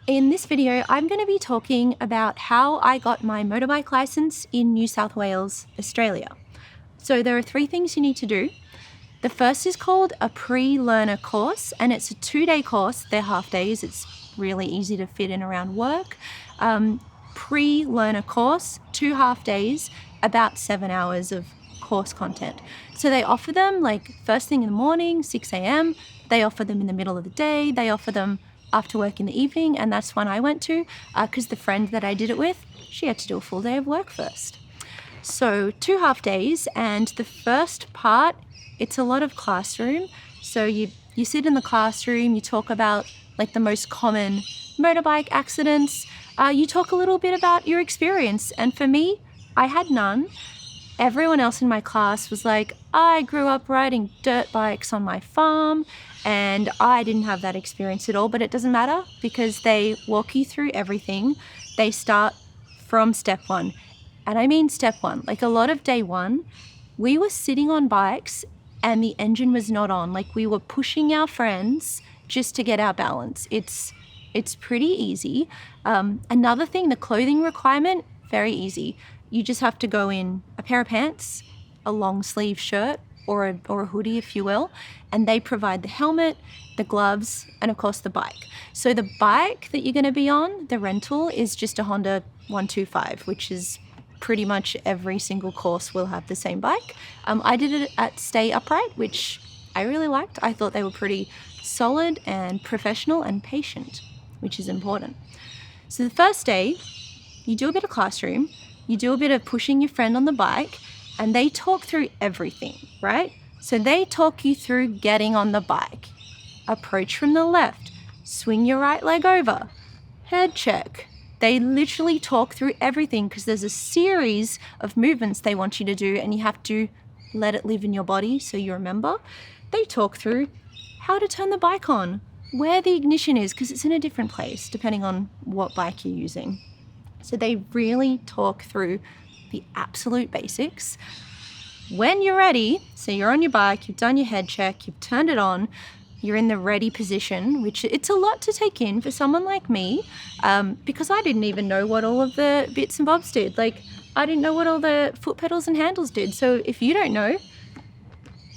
In this video, I'm going to be talking about how I got my motorbike license in New South Wales, Australia. So there are 3 things you need to do. The first is called a pre-learner course, and it's a 2-day course. They're half days. It's really easy to fit in around work. Pre-learner course, 2 half days, about 7 hours of course content. So they offer them like first thing in the morning, 6 a.m. They offer them in the middle of the day. They offer them after work in the evening, and that's one I went to because the friend that I did it with, she had to do a full day of work first. So 2 half days, and the first part, it's a lot of classroom. So you sit in the classroom, you talk about like the most common motorbike accidents. You talk a little bit about your experience, and for me, I had none. Everyone else in my class was like, I grew up riding dirt bikes on my farm, and I didn't have that experience at all, but it doesn't matter because they walk you through everything. They start from step 1. And I mean step 1, like a lot of day 1, we were sitting on bikes and the engine was not on. Like we were pushing our friends just to get our balance. It's pretty easy. Another thing, the clothing requirement, very easy. You just have to go in a pair of pants, a long sleeve shirt, or a hoodie, if you will, and they provide the helmet, the gloves, and of course the bike. So the bike that you're going to be on, the rental, is just a Honda 125, which is pretty much every single course will have the same bike. I did it at Stay Upright, which I really liked. I thought they were pretty solid and professional and patient, which is important. So the first day, you do a bit of classroom, you do a bit of pushing your friend on the bike, and they talk through everything, right? So they talk you through getting on the bike. Approach from the left, swing your right leg over, head check. They literally talk through everything because there's a series of movements they want you to do, and you have to let it live in your body so you remember. They talk through how to turn the bike on, where the ignition is, because it's in a different place depending on what bike you're using. So they really talk through the absolute basics. When you're ready, so you're on your bike, you've done your head check, you've turned it on, you're in the ready position, which it's a lot to take in for someone like me, because I didn't even know what all of the bits and bobs did. Like, I didn't know what all the foot pedals and handles did. So if you don't know,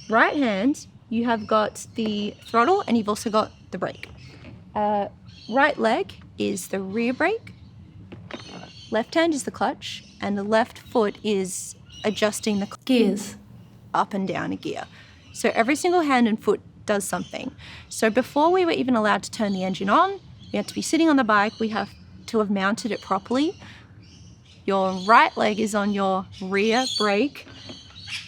right hand, you have got the throttle and you've also got the brake. Right leg is the rear brake, left hand is the clutch, and the left foot is adjusting the gears up and down a gear. So every single hand and foot does something. So before we were even allowed to turn the engine on, we had to be sitting on the bike, we have to have mounted it properly. Your right leg is on your rear brake.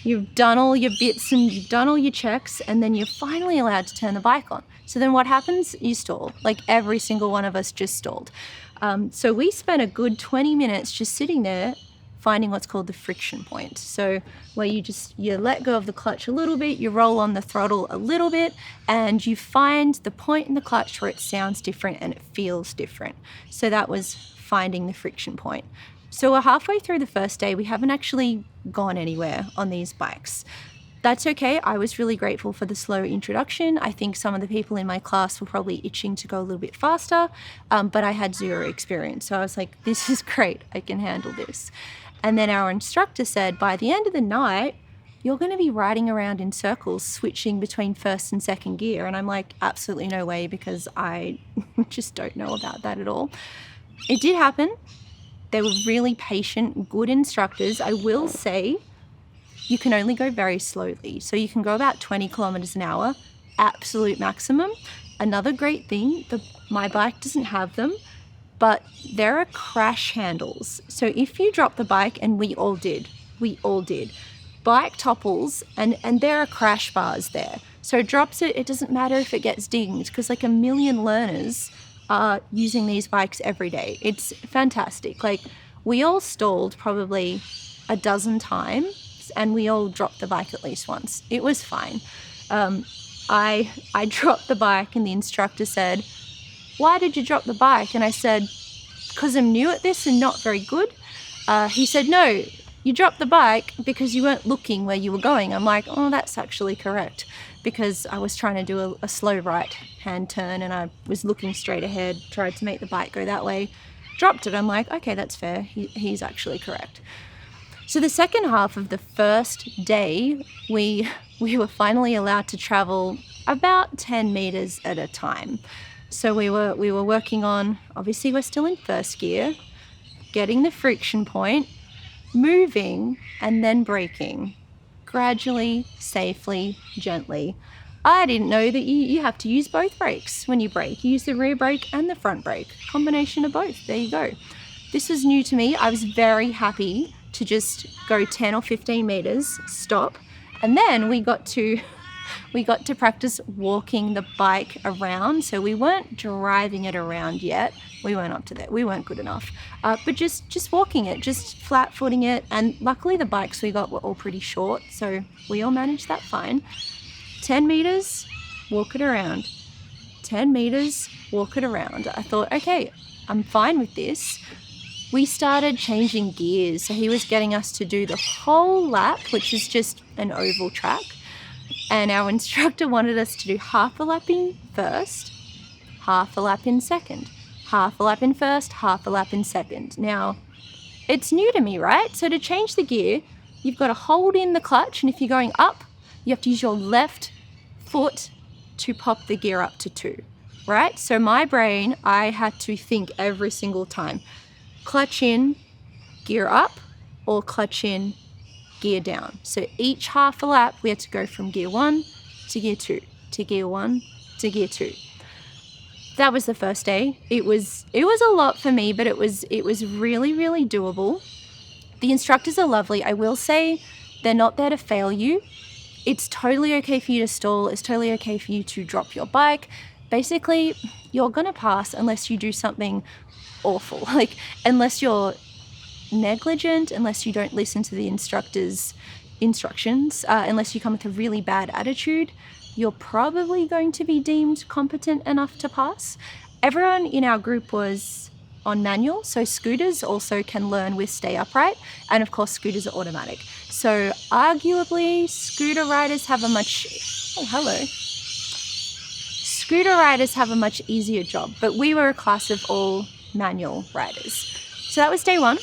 You've done all your bits and you've done all your checks, and then you're finally allowed to turn the bike on. So then what happens? You stall. Like every single one of us just stalled. So we spent a good 20 minutes just sitting there finding what's called the friction point. So where you let go of the clutch a little bit, you roll on the throttle a little bit, and you find the point in the clutch where it sounds different and it feels different. So that was finding the friction point. So we're halfway through the first day. We haven't actually gone anywhere on these bikes. That's okay. I was really grateful for the slow introduction. I think some of the people in my class were probably itching to go a little bit faster, but I had 0 experience. So I was like, this is great. I can handle this. And then our instructor said, by the end of the night, you're going to be riding around in circles, switching between first and second gear. And I'm like, absolutely no way, because I just don't know about that at all. It did happen. They were really patient, good instructors. I will say, you can only go very slowly. So you can go about 20 kilometers an hour, absolute maximum. Another great thing, my bike doesn't have them, but there are crash handles. So if you drop the bike, and we all did, bike topples, and there are crash bars there. So it drops it doesn't matter if it gets dinged, because like 1 million learners are using these bikes every day. It's fantastic. Like we all stalled probably a dozen times, and we all dropped the bike at least once. It was fine. I dropped the bike, and the instructor said, "Why did you drop the bike?" And I said, "Because I'm new at this and not very good." He said, "No, you dropped the bike because you weren't looking where you were going." I'm like, "Oh, that's actually correct." because I was trying to do a slow right hand turn and I was looking straight ahead, tried to make the bike go that way, dropped it. I'm like, okay, that's fair. He's actually correct. So the second half of the first day, we were finally allowed to travel about 10 meters at a time. So we were working on, obviously we're still in first gear, getting the friction point, moving, and then braking. Gradually, safely, gently. I didn't know that you have to use both brakes when you brake. You use the rear brake and the front brake. Combination of both. There you go. This was new to me. I was very happy to just go 10 or 15 meters, stop, and then we got to practice walking the bike around. So we weren't driving it around yet. We weren't up to that. We weren't good enough. But just walking it, just flat footing it. And luckily the bikes we got were all pretty short, so we all managed that fine. 10 meters, walk it around. 10 meters, walk it around. I thought, okay, I'm fine with this. We started changing gears. So he was getting us to do the whole lap, which is just an oval track. And our instructor wanted us to do half a lap in first, half a lap in second, half a lap in first, half a lap in second. Now, it's new to me, right? So to change the gear, you've got to hold in the clutch, and if you're going up, you have to use your left foot to pop the gear up to 2, right? So my brain, I had to think every single time, clutch in, gear up, or clutch in, gear down. So each half a lap, we had to go from gear 1 to gear 2, to gear 1 to gear 2. That was the first day. It was a lot for me, but it was really, really doable. The instructors are lovely. I will say they're not there to fail you. It's totally okay for you to stall. It's totally okay for you to drop your bike. Basically, you're gonna pass unless you do something awful. Like, unless you're negligent, unless you don't listen to the instructor's instructions, unless you come with a really bad attitude, you're probably going to be deemed competent enough to pass. Everyone in our group was on manual, so scooters also can learn with stay upright, and of course scooters are automatic. So arguably scooter riders have a much easier job, but we were a class of all manual riders. So that was day 1.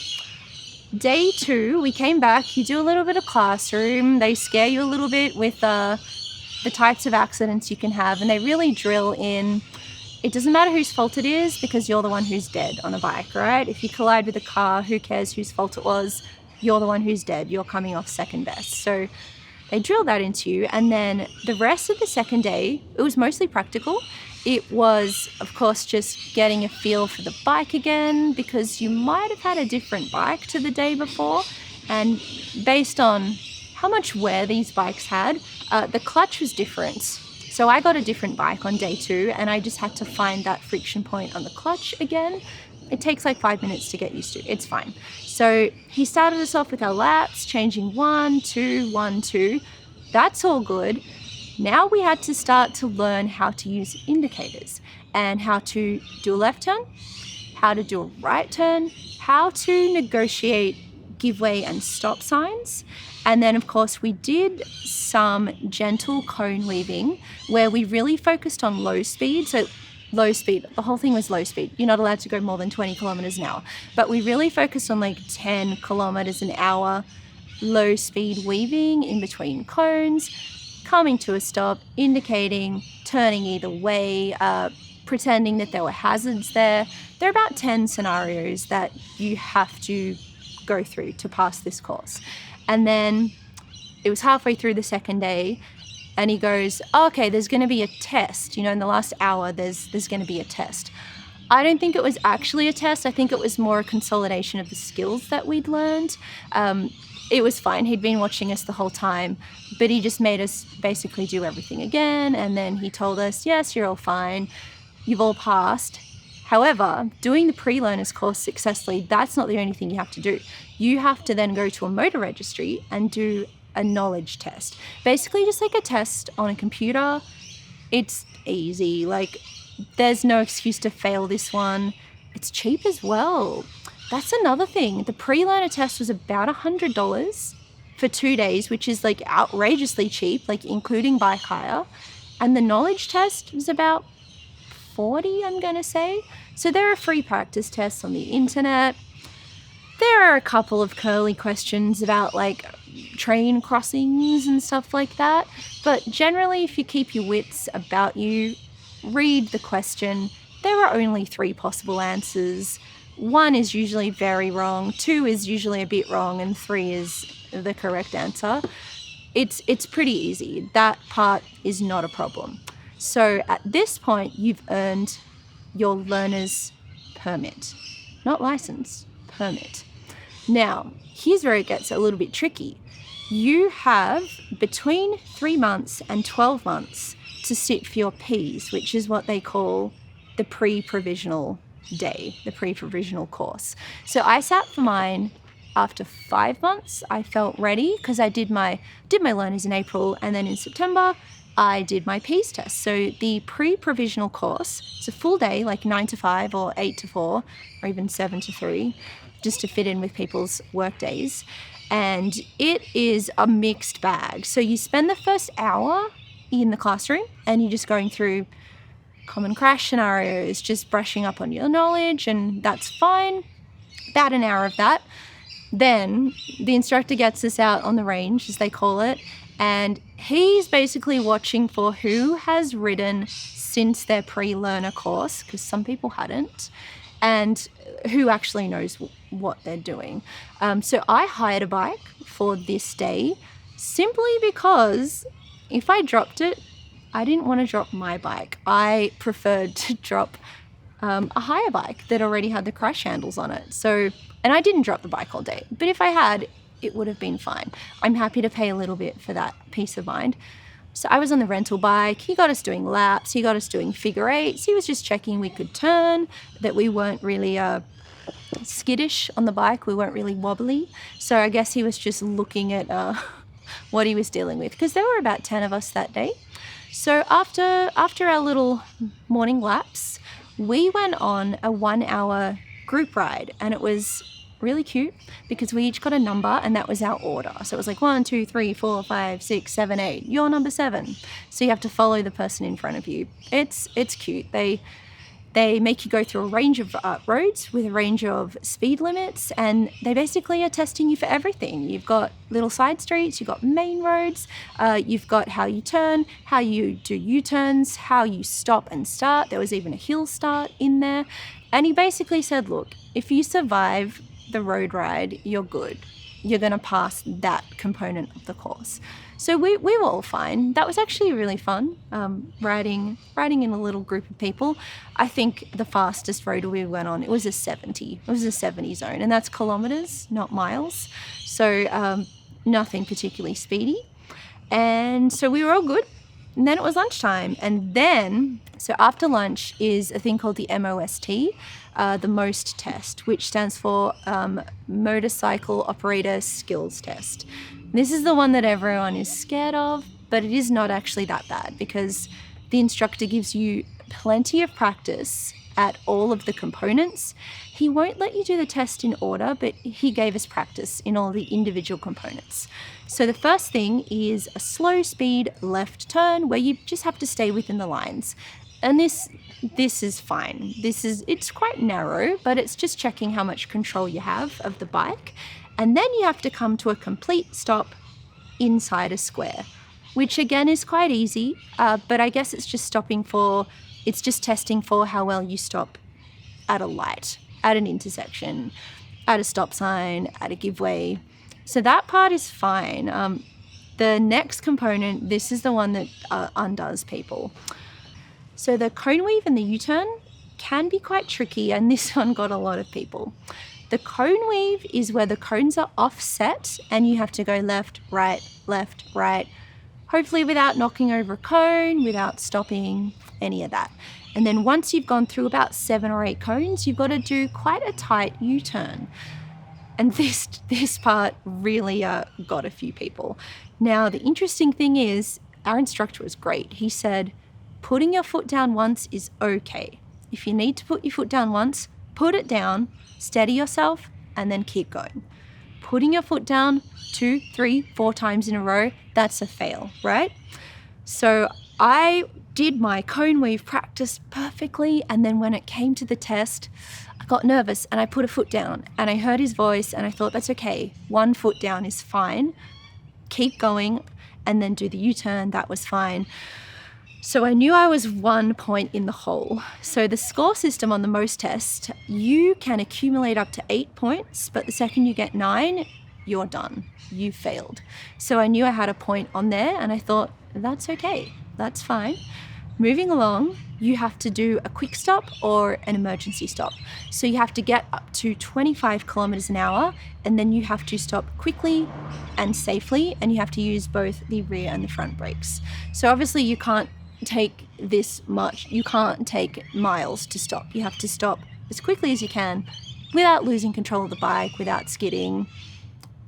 Day 2, we came back, you do a little bit of classroom, they scare you a little bit with the types of accidents you can have, and they really drill in, it doesn't matter whose fault it is because you're the one who's dead on a bike, right? If you collide with a car, who cares whose fault it was? You're the one who's dead, you're coming off second best. So they drill that into you, and then the rest of the second day, it was mostly practical. It was, of course, just getting a feel for the bike again, because you might have had a different bike to the day before, and based on how much wear these bikes had, the clutch was different. So I got a different bike on day 2, and I just had to find that friction point on the clutch again. It takes like 5 minutes to get used to. It's fine. So he started us off with our laps, changing 1, 2, 1, 2. That's all good. Now we had to start to learn how to use indicators and how to do a left turn, how to do a right turn, how to negotiate give way and stop signs. And then of course we did some gentle cone weaving where we really focused on low speed. So low speed, the whole thing was low speed. You're not allowed to go more than 20 kilometers an hour, but we really focused on like 10 kilometers an hour, low speed weaving in between cones, coming to a stop, indicating, turning either way, pretending that there were hazards there. There are about 10 scenarios that you have to go through to pass this course. And then it was halfway through the second day, and he goes, oh, okay, there's going to be a test. You know, in the last hour, there's going to be a test. I don't think it was actually a test. I think it was more a consolidation of the skills that we'd learned. It was fine. He'd been watching us the whole time, but he just made us basically do everything again. And then he told us, yes, you're all fine. You've all passed. However, doing the pre-learners course successfully, that's not the only thing you have to do. You have to then go to a motor registry and do a knowledge test. Basically just like a test on a computer. It's easy. Like, there's no excuse to fail this one. It's cheap as well. That's another thing. The pre-learner test was about $100 for 2 days, which is like outrageously cheap, like including bike hire. And the knowledge test was about 40, I'm going to say. So there are free practice tests on the internet. There are a couple of curly questions about like train crossings and stuff like that. But generally, if you keep your wits about you, read the question, there are only 3 possible answers. 1 is usually very wrong, 2 is usually a bit wrong, and 3 is the correct answer. It's pretty easy. That part is not a problem. So at this point, you've earned your learner's permit. Not license, permit. Now, here's where it gets a little bit tricky. You have between 3 months and 12 months to sit for your Ps, which is what they call the pre-provisional day, the pre-provisional course. So I sat for mine after 5 months. I felt ready because I did my learners in April, and then in September I did my Ps test. So the pre-provisional course, it's a full day, like 9 to 5 or 8 to 4 or even 7 to 3, just to fit in with people's work days. And it is a mixed bag. So you spend the first hour in the classroom and you're just going through common crash scenarios, just brushing up on your knowledge, and that's fine. About an hour of that. Then the instructor gets us out on the range, as they call it, and he's basically watching for who has ridden since their pre-learner course, because some people hadn't, and who actually knows what they're doing. So I hired a bike for this day simply because if I dropped it, I didn't want to drop my bike. I preferred to drop a hire bike that already had the crash handles on it. So, and I didn't drop the bike all day, but if I had, it would have been fine. I'm happy to pay a little bit for that peace of mind. So I was on the rental bike. He got us doing laps. He got us doing figure eights. He was just checking we could turn, that we weren't really skittish on the bike. We weren't really wobbly. So I guess he was just looking at what he was dealing with, because there were about 10 of us that day. So after our little morning laps, we went on a 1-hour group ride, and it was really cute because we each got a number and that was our order. So it was like 1, 2, 3, 4, 5, 6, 7, 8. You're number 7. So you have to follow the person in front of you. It's cute. They make you go through a range of roads with a range of speed limits, and they basically are testing you for everything. You've got little side streets, you've got main roads, you've got how you turn, how you do U-turns, how you stop and start. There was even a hill start in there. And he basically said, look, if you survive the road ride, you're good. You're going to pass that component of the course. So we were all fine. That was actually really fun, riding in a little group of people. I think the fastest road we went on, it was a 70. It was a 70 zone, and that's kilometers, not miles. So nothing particularly speedy. And so we were all good. And then it was lunchtime. And then, so after lunch is a thing called the MOST, the MOST test, which stands for Motorcycle Operator Skills Test. This is the one that everyone is scared of, but it is not actually that bad because the instructor gives you plenty of practice at all of the components. He won't let you do the test in order, but he gave us practice in all the individual components. So the first thing is a slow speed left turn where you just have to stay within the lines. And this is fine. It's quite narrow, but it's just checking how much control you have of the bike. And then you have to come to a complete stop inside a square, which again is quite easy, but I guess it's just testing for how well you stop at a light, at an intersection, at a stop sign, at a give way. So that part is fine. The next component, this is the one that undoes people. So the cone weave and the U-turn can be quite tricky, and this one got a lot of people. The cone weave is where the cones are offset and you have to go left, right, hopefully without knocking over a cone, without stopping, any of that. And then once you've gone through about 7 or 8 cones, you've got to do quite a tight U-turn. And this part really got a few people. Now, the interesting thing is, our instructor was great. He said, putting your foot down once is okay. If you need to put your foot down once, put it down, steady yourself, and then keep going. putting your foot down 2, 3, 4 times in a row, that's a fail, right? So I did my cone weave practice perfectly, and then when it came to the test, I got nervous and I put a foot down and I heard his voice and I thought, that's okay, 1 foot down is fine, keep going, and then do the U-turn, that was fine. So I knew I was 1 point in the hole. So the score system on the most test, you can accumulate up to 8 points, but the second you get 9, you're done, you failed. So I knew I had a point on there and I thought, that's okay, that's fine. Moving along, you have to do a quick stop or an emergency stop. So you have to get up to 25 kilometers an hour, and then you have to stop quickly and safely, and you have to use both the rear and the front brakes. So obviously you can't take this much, you can't take miles to stop. You have to stop as quickly as you can without losing control of the bike, without skidding.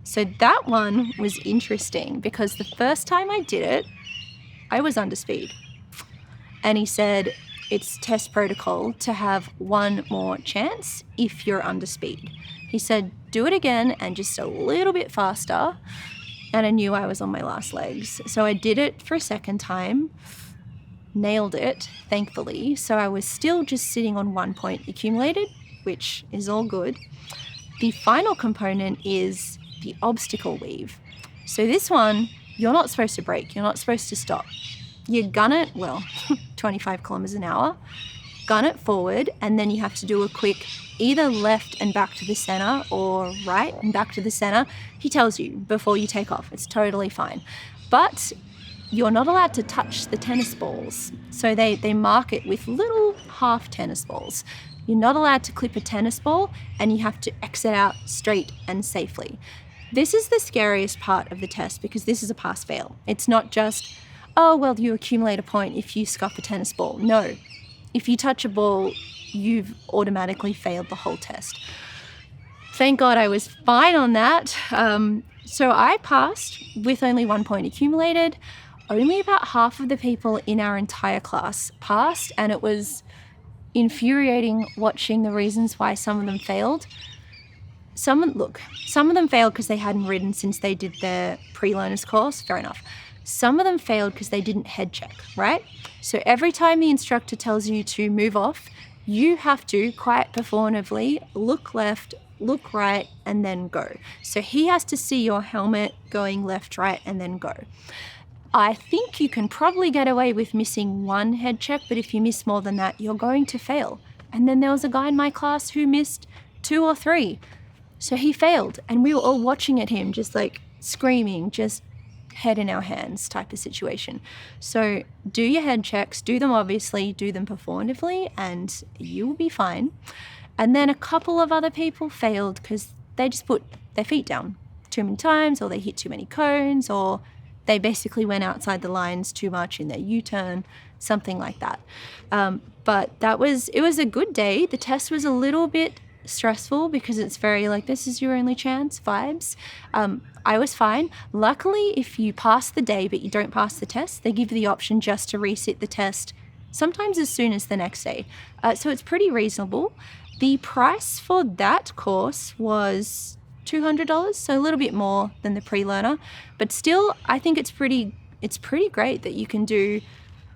So that one was interesting because the first time I did it, I was under speed. And he said it's test protocol to have 1 more chance if you're under speed. He said, do it again and just a little bit faster. And I knew I was on my last legs. So I did it for a second time, nailed it, thankfully. So I was still just sitting on 1 point accumulated, which is all good. The final component is the obstacle weave. So this one, you're not supposed to brake, you're not supposed to stop. You gun it, well, 25 kilometers an hour, gun it forward, and then you have to do a quick either left and back to the center or right and back to the center. He tells you before you take off, it's totally fine. But you're not allowed to touch the tennis balls. So they mark it with little half tennis balls. You're not allowed to clip a tennis ball, and you have to exit out straight and safely. This is the scariest part of the test because this is a pass-fail. It's not just, oh, well, you accumulate a point if you scuff a tennis ball. No, if you touch a ball, you've automatically failed the whole test. Thank God I was fine on that. So I passed with only 1 point accumulated. Only about half of the people in our entire class passed, and it was infuriating watching the reasons why some of them failed. Some of them failed because they hadn't ridden since they did their pre-learners course, fair enough. Some of them failed because they didn't head check, right? So every time the instructor tells you to move off, you have to quite performatively look left, look right, and then go. So he has to see your helmet going left, right, and then go. I think you can probably get away with missing 1 head check, but if you miss more than that, you're going to fail. And then there was a guy in my class who missed 2 or 3. So he failed, and we were all watching at him, just like screaming, just head in our hands type of situation. So do your head checks, do them obviously, do them performatively, and you will be fine. And then a couple of other people failed because they just put their feet down too many times, or they hit too many cones, or they basically went outside the lines too much in their U-turn, something like that. But it was a good day. The test was a little bit stressful because it's very like, this is your only chance vibes. I was fine. Luckily, if you pass the day but you don't pass the test, they give you the option just to resit the test, sometimes as soon as the next day. So it's pretty reasonable. The price for that course was $200, so a little bit more than the pre-learner, but still I think it's pretty great that you can do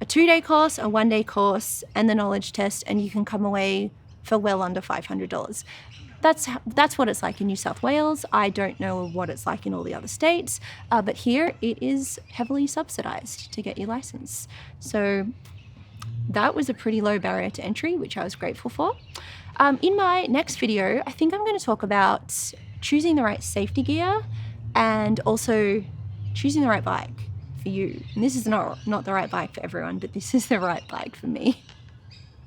a 2-day course, a 1-day course, and the knowledge test, and you can come away for well under $500. That's what it's like in New South Wales. I don't know what it's like in all the other states, but here it is heavily subsidized to get your license. So that was a pretty low barrier to entry, which I was grateful for. In my next video, I think I'm going to talk about choosing the right safety gear and also choosing the right bike for you. And this is not the right bike for everyone, but this is the right bike for me.